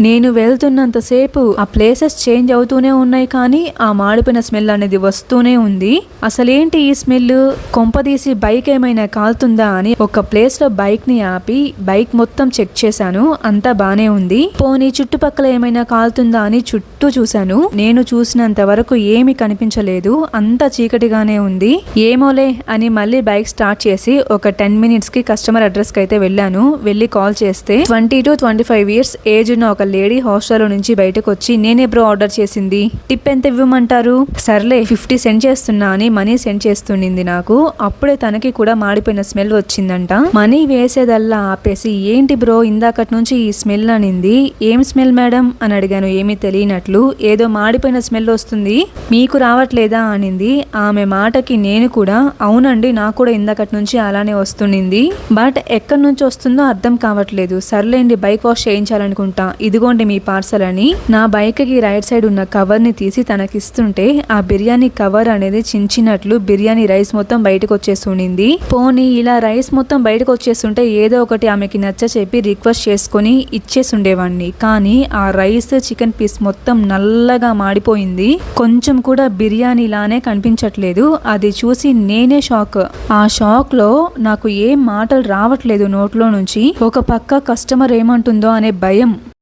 నేను వెళ్తున్నంతసేపు ఆ places change అవుతూనే ఉన్నాయి, కానీ ఆ మాడిపోయిన స్మెల్ అనేది వస్తూనే ఉంది. అసలేంటి ఈ స్మెల్, కొంపదీసి బైక్ ఏమైనా కాలుతుందా అని ఒక ప్లేస్ లో బైక్ ని ఆపి బైక్ మొత్తం చెక్ చేశాను. అంతా బానే ఉంది. పోనీ చుట్టుపక్కల ఏమైనా కాలుతుందా అని చుట్టూ చూశాను. నేను చూసినంత వరకు ఏమీ కనిపించలేదు. అంతా చీకటిగానే ఉంది. ఏమోలే అని మళ్ళీ బైక్ స్టార్ట్ చేసి ఒక 10 minutes కి కస్టమర్ అడ్రస్ కి అయితే వెళ్ళాను. వెళ్ళి కాల్ చేస్తే 20 to 25 years ఏజ్ ఉన్న ఒక లేడీ హాస్టల్ నుంచి బయటకు వచ్చి, నేనే బ్రో ఆర్డర్ చేసింది, టిప్ ఎంత ఇవ్వమంటారు? సర్లే 50 సెండ్ చేస్తున్నా అని మనీ సెండ్ చేస్తుండింది నాకు. అప్పుడే తనకి కూడా మాడిపోయిన స్మెల్ వచ్చిందంట. మనీ వేసేదల్లా ఆపేసి, ఏంటి బ్రో ఇందాకటి నుంచి ఈ స్మెల్ అనింది. ఏం స్మెల్ మేడం అని అడిగాను ఏమీ తెలియనట్లు. ఏదో మాడిపోయిన స్మెల్ వస్తుంది, మీకు రావట్లేదా అనింది. ఆమె మాటకి నేను కూడా అవునండి నాకు కూడా ఇందాకటి నుంచి అలానే వస్తుండింది, బట్ ఎక్కడి నుంచి వస్తుందో అర్థం కావట్లేదు. సర్లేండి బైక్ వాష్ చేయించాలనుకుంటా, ఇదిగోండి మీ పార్సల్ అని నా బైక్ కి రైట్ సైడ్ ఉన్న కవర్ ని తీసి తనకిస్తుంటే ఆ బిర్యానీ కవర్ అనేది చించినట్లు బిర్యానీ రైస్ మొత్తం బయటకు వచ్చేస్తుండింది. పోనీ ఇలా రైస్ మొత్తం బయటకు వచ్చేస్తుంటే ఏదో ఒకటి ఆమెకి నచ్చ చెప్పి రిక్వెస్ట్ చేసుకుని ఇచ్చేసుండేవాడిని. కానీ ఆ రైస్ చికెన్ పీస్ మొత్తం నల్లగా మాడిపోయింది. కొంచెం కూడా బిర్యానీ లానే కనిపించట్లేదు. అది చూసి నేనే షాక్. ఆ షాక్ లో నాకు ఏం మాటలు రావట్లేదు నోట్లో నుంచి. ఒక పక్క కస్టమర్ ఏమంటుందో అనే భయం.